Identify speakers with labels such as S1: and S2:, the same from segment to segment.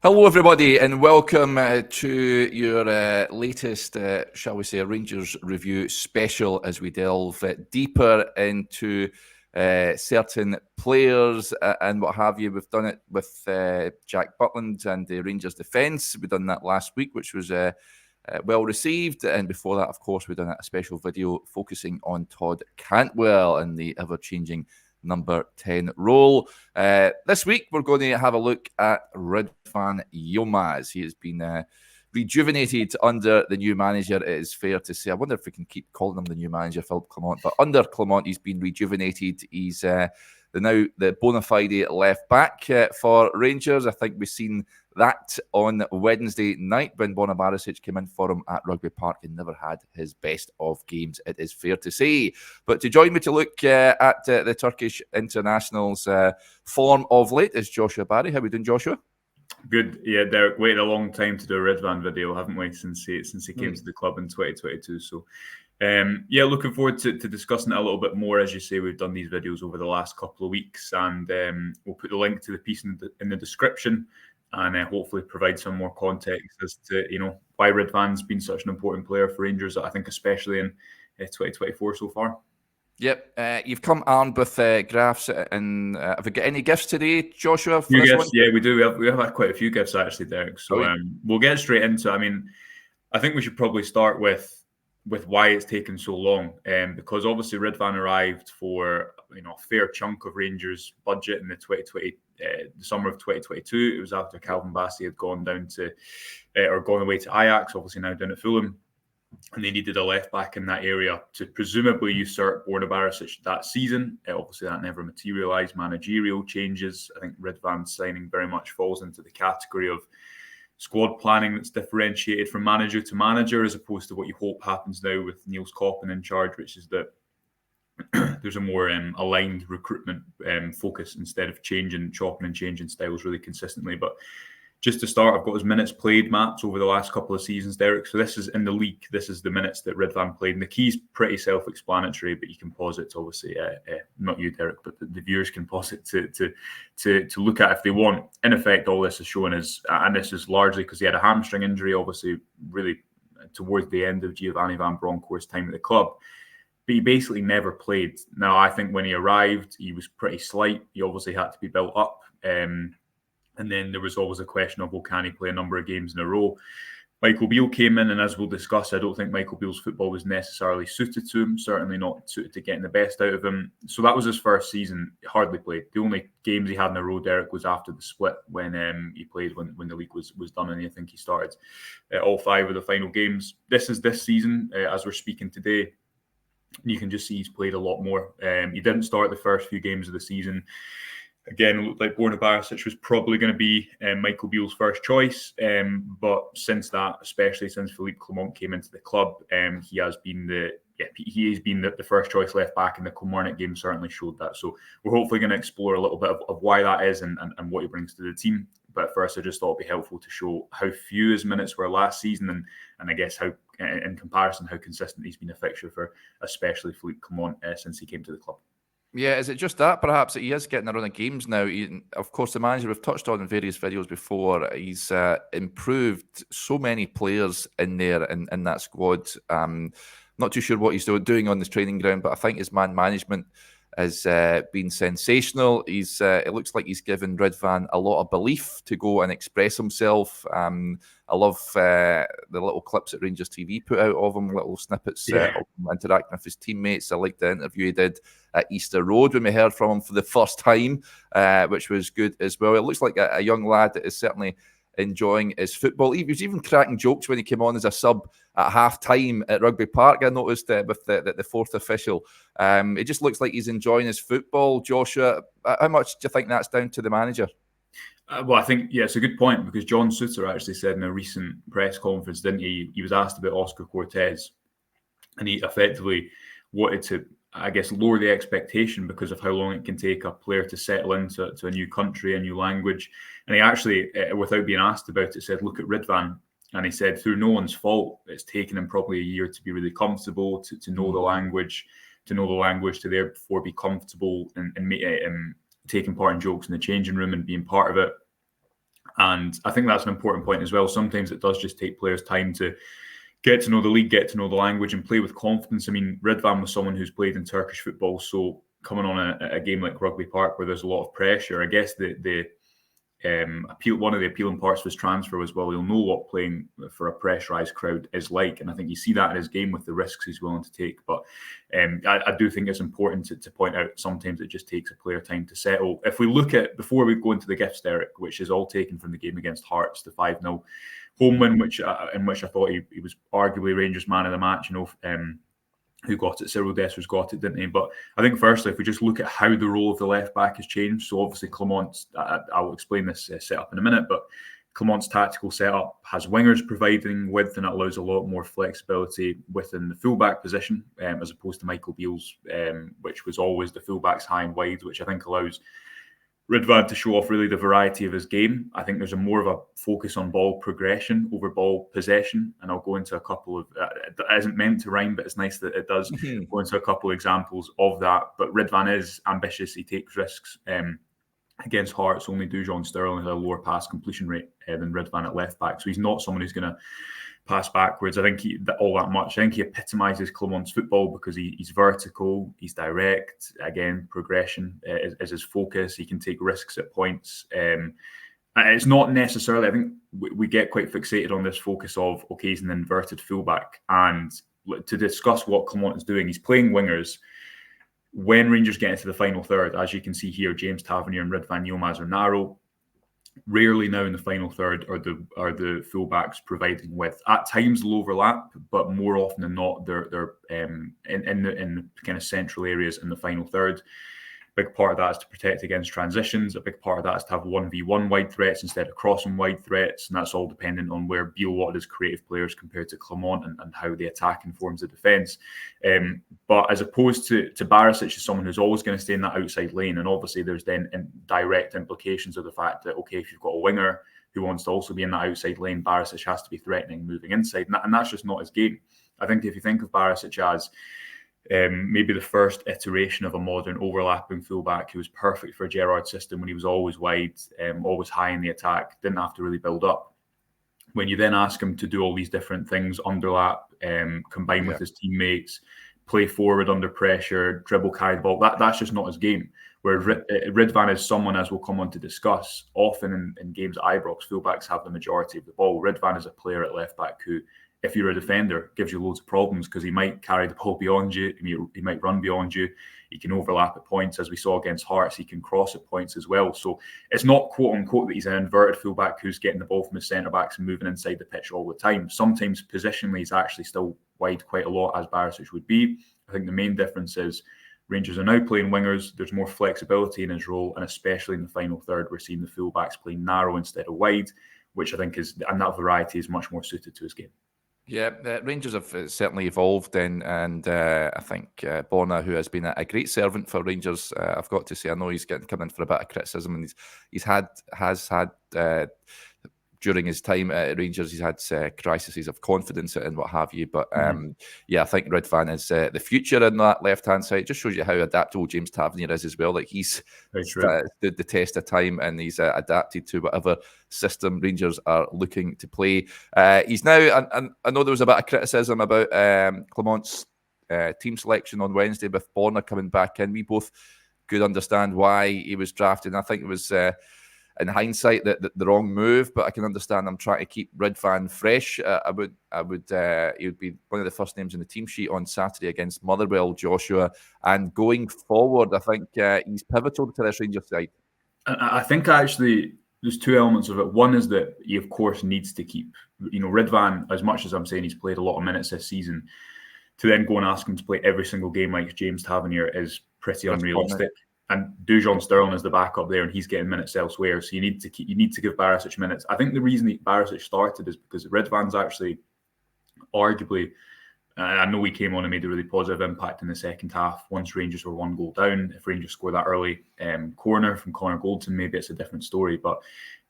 S1: Hello, everybody, and welcome to your latest, shall we say, Rangers Review special as we delve deeper into certain players and what have you. We've done it with Jack Butland and the Rangers defence. We've done that last week, which was well received. And before that, of course, we've done a special video focusing on Todd Cantwell and the ever-changing number 10 role. This week, we're going to have a look at Ridvan Yilmaz. He has been rejuvenated under the new manager, it is fair to say. I wonder if we can keep calling him the new manager, Philip Clement. But under Clement, he's been rejuvenated. He's now the bona fide left back for Rangers. I think we've seen that on Wednesday night when Borna Barisic came in for him at Rugby Park and never had his best of games, it is fair to say. But to join me to look at the Turkish international's form of late is Joshua Barry. How are we doing, Joshua?
S2: Good. Yeah, Derek, waited a long time to do a Ridvan video, haven't we, since he came to the club in 2022. So, yeah, looking forward to discussing it a little bit more. As you say, we've done these videos over the last couple of weeks, and we'll put the link to the piece in the description, and hopefully provide some more context as to why Ridvan's been such an important player for Rangers. I think especially in 2024 so far.
S1: Yep, you've come armed with graphs, and have we got any gifts today, Joshua? For
S2: few
S1: this
S2: gifts,
S1: one?
S2: yeah, we do. We have had quite a few gifts actually, Derek. So we'll get straight into it. I mean, I think we should probably start with why it's taken so long, because obviously Ridvan arrived for a fair chunk of Rangers' budget in the summer of 2022. It was after Calvin Bassey had gone down to or gone away to Ajax, obviously now down at Fulham. And they needed a left back in that area to presumably usurp Borna Barisic that season. Obviously, that never materialised. Managerial changes. I think Ridvan's signing very much falls into the category of squad planning that's differentiated from manager to manager, as opposed to what you hope happens now with Niels Koppen in charge, which is that there's a more aligned recruitment focus instead of chopping and changing styles really consistently. But just to start, I've got his minutes played maps over the last couple of seasons, Derek. So this is in the league. This is the minutes that Ridvan played. And the key's pretty self-explanatory, but you can pause it to obviously, not you, Derek, but the viewers can pause it to look at if they want. In effect, all this is showing is, and this is largely because he had a hamstring injury, obviously, really towards the end of Giovanni Van Bronckhorst's time at the club. But he basically never played. Now, I think when he arrived, he was pretty slight. He obviously had to be built up. And then there was always a question of, well, can he play a number of games in a row? Michael Beale came in, and as we'll discuss, I don't think Michael Beale's football was necessarily suited to him, certainly not suited to getting the best out of him. So that was his first season, hardly played. The only games he had in a row, Derek, was after the split when he played when the league was done, and I think he started all 5 of the final games. This is this season, as we're speaking today. You can just see he's played a lot more. He didn't start the first few games of the season. Again, it looked like Borna Barisic was probably going to be Michael Beale's first choice. But since that, especially since Philippe Clement came into the club, he has been the first choice left back, and the Kilmarnock game certainly showed that. So we're hopefully going to explore a little bit of why that is and what he brings to the team. But first, I just thought it'd be helpful to show how few his minutes were last season, and I guess how, in comparison, how consistent he's been a fixture for, especially Philippe Clement since he came to the club.
S1: Yeah, is it just that perhaps that he is getting a run of games now? Of course, the manager we've touched on in various videos before, he's improved so many players in there in that squad. Not too sure what he's doing on this training ground, but I think his man management has been sensational. It looks like he's given Ridvan a lot of belief to go and express himself. I love the little clips that Rangers TV put out of him, little snippets of him interacting with his teammates. I liked the interview he did at Easter Road when we heard from him for the first time, which was good as well. It looks like a young lad that is certainly enjoying his football. He was even cracking jokes when he came on as a sub at half-time at Rugby Park. I noticed with the fourth official. It just looks like he's enjoying his football. Joshua, how much do you think that's down to the manager?
S2: Well, I think, it's a good point, because John Suter actually said in a recent press conference, didn't he? He was asked about Oscar Cortez, and he effectively wanted to, I guess, lower the expectation because of how long it can take a player to settle into a new country, a new language. And he actually, without being asked about it, said, look at Ridvan. And he said, through no one's fault, it's taken him probably a year to be really comfortable, to know the language, to therefore be comfortable and taking part in jokes in the changing room and being part of it. And I think that's an important point as well. Sometimes it does just take players time to get to know the league, get to know the language, and play with confidence. I mean, Ridvan was someone who's played in Turkish football, so coming on a game like Rugby Park where there's a lot of pressure, I guess the one of the appealing parts of his transfer was, well, he'll know what playing for a pressurised crowd is like, and I think you see that in his game with the risks he's willing to take. But I do think it's important to point out sometimes it just takes a player time to settle. If we look at, before we go into the gifts, Derek, which is all taken from the game against Hearts, the 5-0 home win, in which I thought he was arguably Rangers man of the match, who got it? Cyril Dessers got it, didn't he? But I think firstly, if we just look at how the role of the left back has changed, so obviously Clement, I'll explain this setup in a minute, but Clement's tactical setup has wingers providing width, and it allows a lot more flexibility within the fullback position, as opposed to Michael Beale's, which was always the fullbacks high and wide, which I think allows Ridvan to show off really the variety of his game. I think there's a more of a focus on ball progression over ball possession, and I'll go into a couple of, it isn't meant to rhyme, but it's nice that it does, go into a couple of examples of that. But Ridvan is ambitious, he takes risks. Against Hearts, only Dujon Sterling had a lower pass completion rate than Ridvan at left back, so he's not someone who's going to pass backwards. I think all that much. I think he epitomises Clement's football because he's vertical, he's direct. Again, progression is his focus. He can take risks at points. It's not necessarily, I think we get quite fixated on this focus of, okay, he's an inverted fullback. And to discuss what Clement is doing, he's playing wingers. When Rangers get into the final third, as you can see here, James Tavernier and Ridvan Yilmaz are narrow. Rarely now in the final third are the fullbacks providing width. At times they'll overlap, but more often than not, they're in the kind of central areas in the final third. Big part of that is to protect against transitions. A big part of that is to have 1v1 wide threats instead of crossing wide threats. And that's all dependent on where Beale wanted his creative players compared to Clement and how the attack informs the defence. But as opposed to Barisic is someone who's always going to stay in that outside lane. And obviously there's then direct implications of the fact that, okay, if you've got a winger who wants to also be in that outside lane, Barisic has to be threatening, moving inside. And that's just not his game. I think if you think of Barisic as maybe the first iteration of a modern overlapping fullback who was perfect for Gerrard's system when he was always wide, always high in the attack, didn't have to really build up. When you then ask him to do all these different things, underlap, combine with his teammates, play forward under pressure, dribble, carry the ball, that's just not his game. Where Ridvan is someone, as we'll come on to discuss, often in games at Ibrox, fullbacks have the majority of the ball. Ridvan is a player at left back who, if you're a defender, gives you loads of problems because he might carry the ball beyond you, he might run beyond you, he can overlap at points, as we saw against Hearts, he can cross at points as well. So it's not quote-unquote that he's an inverted fullback who's getting the ball from his centre-backs and moving inside the pitch all the time. Sometimes positionally he's actually still wide quite a lot, as Barisic would be. I think the main difference is Rangers are now playing wingers, there's more flexibility in his role, and especially in the final third, we're seeing the fullbacks playing narrow instead of wide, which I think and that variety is much more suited to his game.
S1: Yeah, Rangers have certainly evolved, and I think Bonner, who has been a great servant for Rangers, I've got to say, I know he's come in for a bit of criticism, and has had during his time at Rangers, he's had crises of confidence and what have you. But I think Ridvan is the future in that left-hand side. It just shows you how adaptable James Tavernier is as well. Like he's stood the test of time, and he's adapted to whatever system Rangers are looking to play. He's now, and I know there was a bit of criticism about Clement's team selection on Wednesday with Bonner coming back in. We both could understand why he was drafted. And I think it was... in hindsight, the wrong move, but I can understand I'm trying to keep Ridvan fresh. He would be one of the first names in the team sheet on Saturday against Motherwell, Joshua. And going forward, I think he's pivotal to this Rangers side.
S2: I think actually there's two elements of it. One is that he, of course, needs to keep, Ridvan, as much as I'm saying he's played a lot of minutes this season, to then go and ask him to play every single game like James Tavernier is pretty unrealistic. And Dujon Sterling is the backup there, and he's getting minutes elsewhere. So you need to give Barisic minutes. I think the reason Barisic started is because Ridvan's actually, arguably, I know he came on and made a really positive impact in the second half. Once Rangers were 1 goal down, if Rangers score that early corner from Connor Goldson, maybe it's a different story. But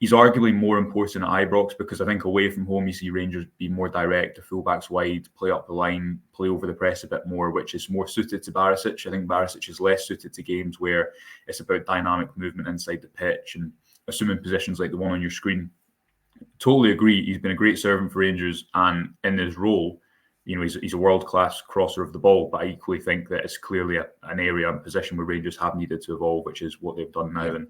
S2: he's arguably more important at Ibrox because I think away from home you see Rangers be more direct, the fullbacks wide, play up the line, play over the press a bit more, which is more suited to Barisic. I think Barisic is less suited to games where it's about dynamic movement inside the pitch and assuming positions like the one on your screen Totally agree. He's been a great servant for Rangers, and in his role, he's a world-class crosser of the ball. But I equally think that it's clearly an area and position where Rangers have needed to evolve, which is what they've done now.
S1: Yeah.
S2: And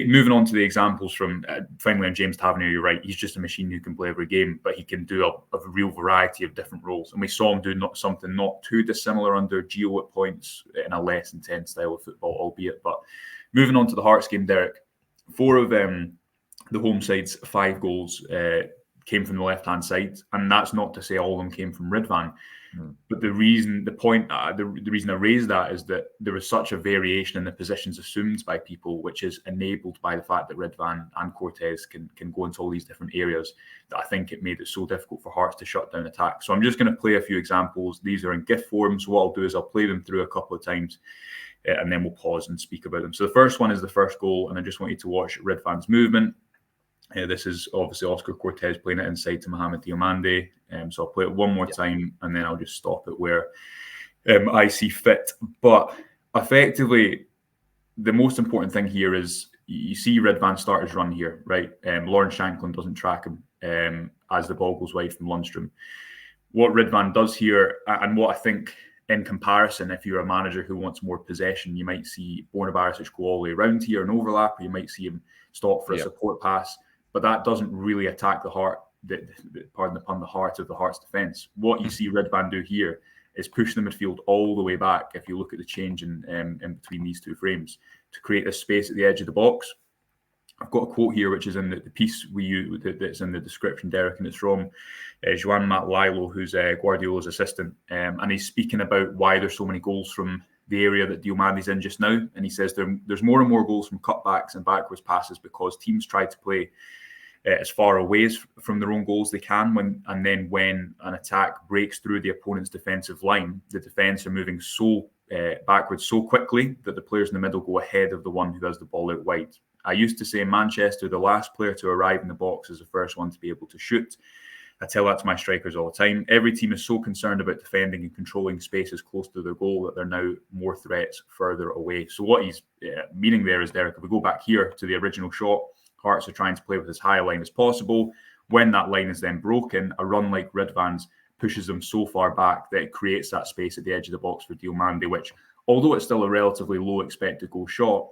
S2: moving on to the examples from finally on James Tavernier, you're right. He's just a machine who can play every game, but he can do a real variety of different roles. And we saw him do something not too dissimilar under Gio at points in a less intense style of football, albeit. But moving on to the Hearts game, Derek, 4 of the home side's 5 goals came from the left-hand side, and that's not to say all of them came from Ridvan. But the reason I raise that is that there was such a variation in the positions assumed by people, which is enabled by the fact that Ridvan and Cortez can go into all these different areas, that I think it made it so difficult for Hearts to shut down attack. So I'm just going to play a few examples. These are in GIF form, so what I'll do is I'll play them through a couple of times, and then we'll pause and speak about them. So the first one is the first goal, and I just want you to watch Ridvan's movement. This is obviously Oscar Cortez playing it inside to Mohamed Diomande. So I'll play it one more time, and then I'll just stop it where I see fit. But effectively, the most important thing here is you see Ridvan start his run here, right? Lauren Shanklin doesn't track him as the ball goes wide from Lundstrom. What Ridvan does here, and what I think in comparison, if you're a manager who wants more possession, you might see Borna Barisic go all the way around here and overlap, or you might see him stop for a support pass. But that doesn't really attack the heart, pardon the pun, the heart of the Hearts defence. What you see Ridvan do here is push the midfield all the way back, if you look at the change in between these 2 frames, to create a space at the edge of the box. I've got a quote here, which is in the piece we use, that's in the description, Derek, and it's from Joan Matt Lilo, who's Guardiola's assistant. And he's speaking about why there's so many goals from the area that Diomande's in just now. And he says there's more and more goals from cutbacks and backwards passes because teams try to play as far away from their own goals they can, when an attack breaks through the opponent's defensive line, the defence are moving so backwards so quickly that the players in the middle go ahead of the one who has the ball out wide. I used to say in Manchester, the last player to arrive in the box is the first one to be able to shoot. I tell that to my strikers all the time. Every team is so concerned about defending and controlling spaces close to their goal that they're now more threats further away. So what he's meaning there is, Derek, if we go back here to the original shot, Hearts are trying to play with as high a line as possible. When that line is then broken, a run like Ridvan's pushes them so far back that it creates that space at the edge of the box for Diomande, which, although it's still a relatively low expected goal shot,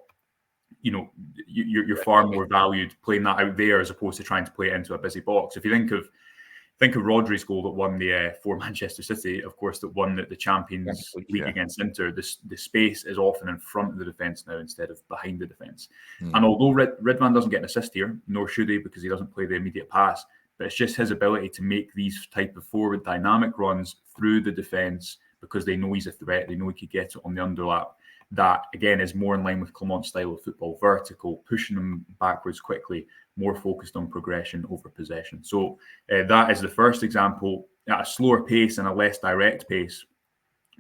S2: you're far more valued playing that out there as opposed to trying to play it into a busy box. If you think of Rodri's goal that won for Manchester City, of course, that won the Champions League against Inter. The space is often in front of the defence now instead of behind the defence. And although Ridvan doesn't get an assist here, nor should he because he doesn't play the immediate pass, but it's just his ability to make these type of forward dynamic runs through the defence because they know he's a threat, they know he could get it on the underlap. That, again, is more in line with Clement's style of football, vertical, pushing them backwards quickly, more focused on progression over possession. So that is the first example at a slower pace and a less direct pace.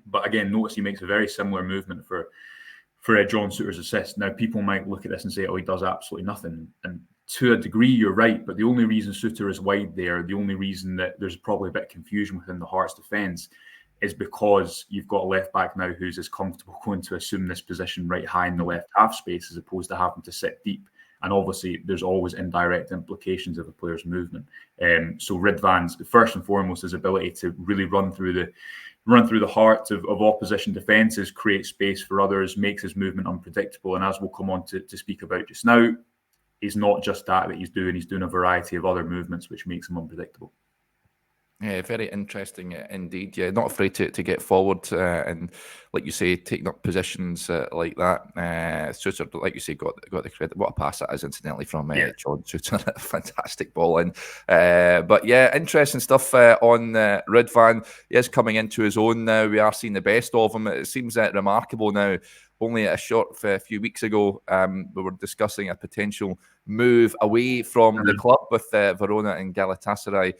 S2: But again, notice he makes a very similar movement for John Souttar's assist. Now, people might look at this and say, oh, he does absolutely nothing. And to a degree, you're right. But the only reason Souttar is wide there, the only reason that there's probably a bit of confusion within the Hearts defence is because you've got a left back now who's as comfortable going to assume this position right high in the left half space as opposed to having to sit deep. And obviously, there's always indirect implications of a player's movement. So Ridvan's, first and foremost, his ability to really run through the heart of opposition defences, create space for others, makes his movement unpredictable. And as we'll come on to speak about just now, it's not just that he's doing. He's doing a variety of other movements, which makes him unpredictable.
S1: Yeah, very interesting indeed. Yeah, not afraid to get forward and, like you say, taking up positions like that. Souttar, like you say, got the credit. What a pass that is, incidentally, from John Souttar. Fantastic ball in. But yeah, interesting stuff on Ridvan. He is coming into his own now. We are seeing the best of him. It seems remarkable now. Only a short few weeks ago, we were discussing a potential move away from the club with Verona and Galatasaray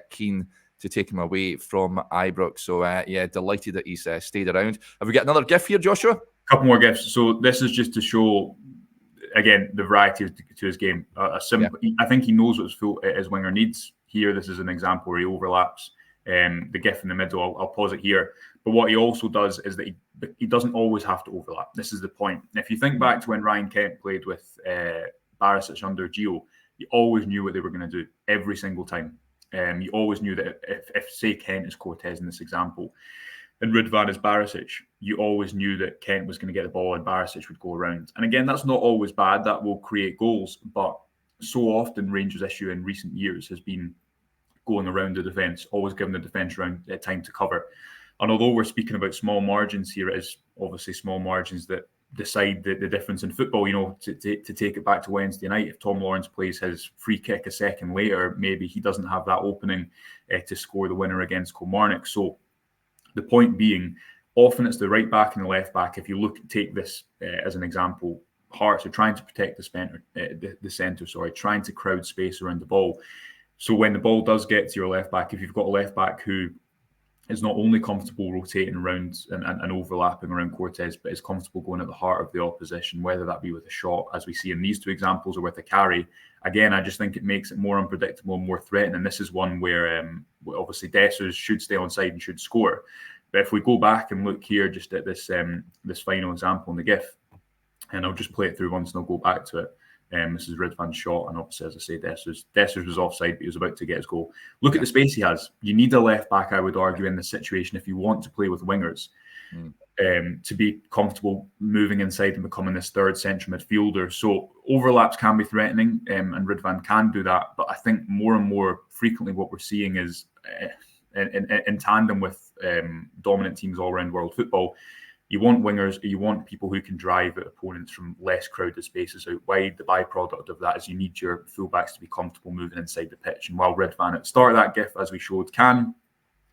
S1: keen to take him away from Ibrox. So, yeah, delighted that he's stayed around. Have we got another GIF here, Joshua?
S2: A couple more GIFs. So this is just to show, again, the variety to his game. I think he knows what his winger needs. Here, this is an example where he overlaps. The GIF in the middle, I'll pause it here. But what he also does is that he doesn't always have to overlap. This is the point. If you think back to when Ryan Kent played with Barisic under Gio, you always knew what they were going to do every single time. You always knew that if say Kent is Cortez in this example, and Ridvan is Barisic, you always knew that Kent was going to get the ball and Barisic would go around. And again, that's not always bad. That will create goals. But so often Rangers' issue in recent years has been going around the defence, always giving the defence around time to cover. And although we're speaking about small margins here, it is obviously small margins that decide the difference in football. You know, to take it back to Wednesday night, if Tom Lawrence plays his free kick a second later, maybe he doesn't have that opening to score the winner against Kilmarnock. So the point being, often it's the right back and the left back. If you take this as an example, Hearts are trying to protect the centre, trying to crowd space around the ball. So when the ball does get to your left back, if you've got a left back who is not only comfortable rotating around and overlapping around Cortez, but is comfortable going at the heart of the opposition, whether that be with a shot, as we see in these two examples, or with a carry. Again, I just think it makes it more unpredictable and more threatening. And this is one where obviously Dessers should stay on side and should score. But if we go back and look here just at this final example in the GIF, and I'll just play it through once and I'll go back to it. This is Ridvan's shot, and obviously, as I say, Dessers was offside, but he was about to get his goal. Look at the space he has. You need a left back, I would argue, in this situation if you want to play with wingers, to be comfortable moving inside and becoming this third central midfielder. So overlaps can be threatening, and Ridvan can do that. But I think more and more frequently what we're seeing is, in tandem with dominant teams all around world football, you want wingers, you want people who can drive at opponents from less crowded spaces out wide. The byproduct of that is you need your fullbacks to be comfortable moving inside the pitch. And while Ridvan at the start of that GIF, as we showed, can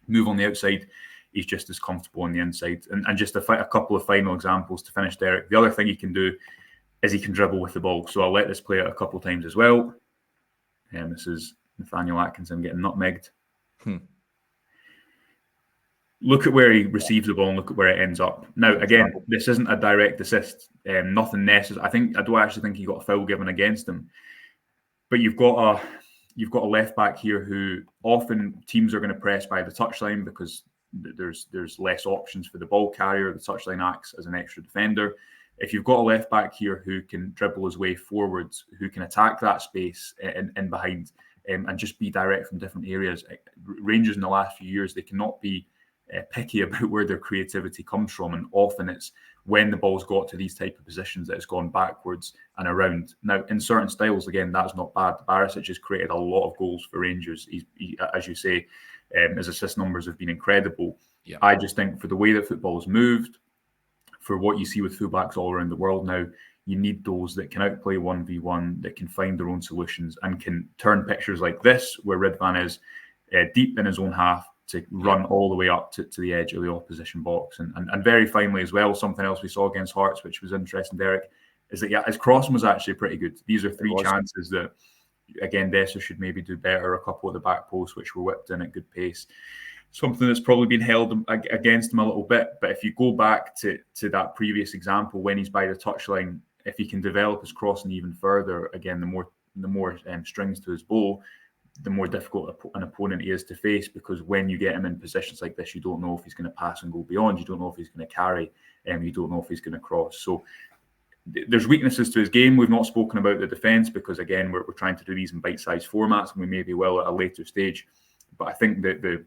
S2: move on the outside, he's just as comfortable on the inside. And just a couple of final examples to finish, Derek. The other thing he can do is he can dribble with the ball. So I'll let this play out a couple of times as well. And this is Nathaniel Atkinson getting nutmegged. Look at where he receives the ball and look at where it ends up. Now, again, this isn't a direct assist. Nothing necessary. I don't actually think he got a foul given against him. But you've got a left back here who often teams are going to press by the touchline because there's less options for the ball carrier. The touchline acts as an extra defender. If you've got a left back here who can dribble his way forwards, who can attack that space in behind and just be direct from different areas, Rangers in the last few years, they cannot be picky about where their creativity comes from, and often it's when the ball's got to these type of positions that it's gone backwards and around. Now, in certain styles, again, that's not bad. Barisic has created a lot of goals for Rangers. He, as you say, his assist numbers have been incredible. Yeah. I just think for the way that football has moved, for what you see with fullbacks all around the world now, you need those that can outplay 1v1, that can find their own solutions and can turn pictures like this, where Ridvan is deep in his own half, to run all the way up to the edge of the opposition box. And very finally as well, something else we saw against Hearts, which was interesting, Derek, is that his crossing was actually pretty good. These are three chances that, again, Dessers should maybe do better. A couple at the back post, which were whipped in at good pace. Something that's probably been held against him a little bit. But if you go back to that previous example, when he's by the touchline, if he can develop his crossing even further, again, the more strings to his bow, the more difficult an opponent he is to face, because when you get him in positions like this, you don't know if he's going to pass and go beyond. You don't know if he's going to carry, and you don't know if he's going to cross. So there's weaknesses to his game. We've not spoken about the defence because, again, we're trying to do these in bite-sized formats, and we maybe will at a later stage. But I think that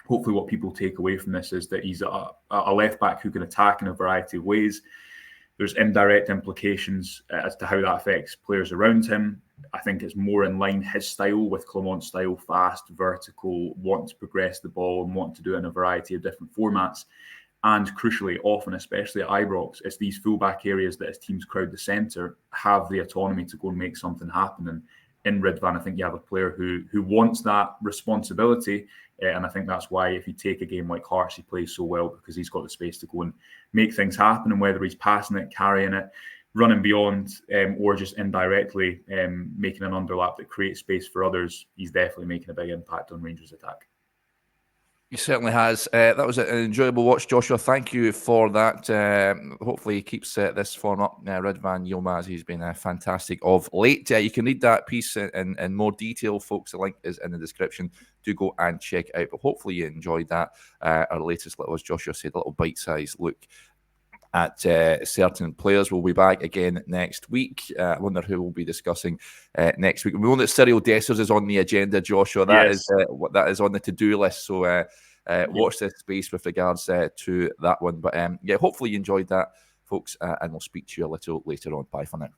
S2: hopefully what people take away from this is that he's a left-back who can attack in a variety of ways. There's indirect implications as to how that affects players around him. I think it's more in line his style with Clement's style, fast, vertical, want to progress the ball and want to do it in a variety of different formats. And crucially, often, especially at Ibrox, it's these fullback areas that as teams crowd the centre have the autonomy to go and make something happen. And in Ridvan, I think you have a player who wants that responsibility. And I think that's why if you take a game like Hearts, he plays so well, because he's got the space to go and make things happen. And whether he's passing it, carrying it, running beyond, or just indirectly making an underlap that creates space for others, he's definitely making a big impact on Rangers' attack.
S1: He certainly has. That was an enjoyable watch, Joshua. Thank you for that. Hopefully he keeps this form up. Ridvan Yilmaz, he's been fantastic of late. You can read that piece in more detail, folks. The link is in the description. Do go and check it out. But hopefully you enjoyed that. Our latest little, as Joshua said, a little bite-sized look at certain players. We'll be back again next week. I wonder who we'll be discussing next week. We know that Cyril Dessers is on the agenda, Joshua. That is on the to-do list. So watch this space with regards to that one. But hopefully you enjoyed that, folks, and we'll speak to you a little later on. Bye for now.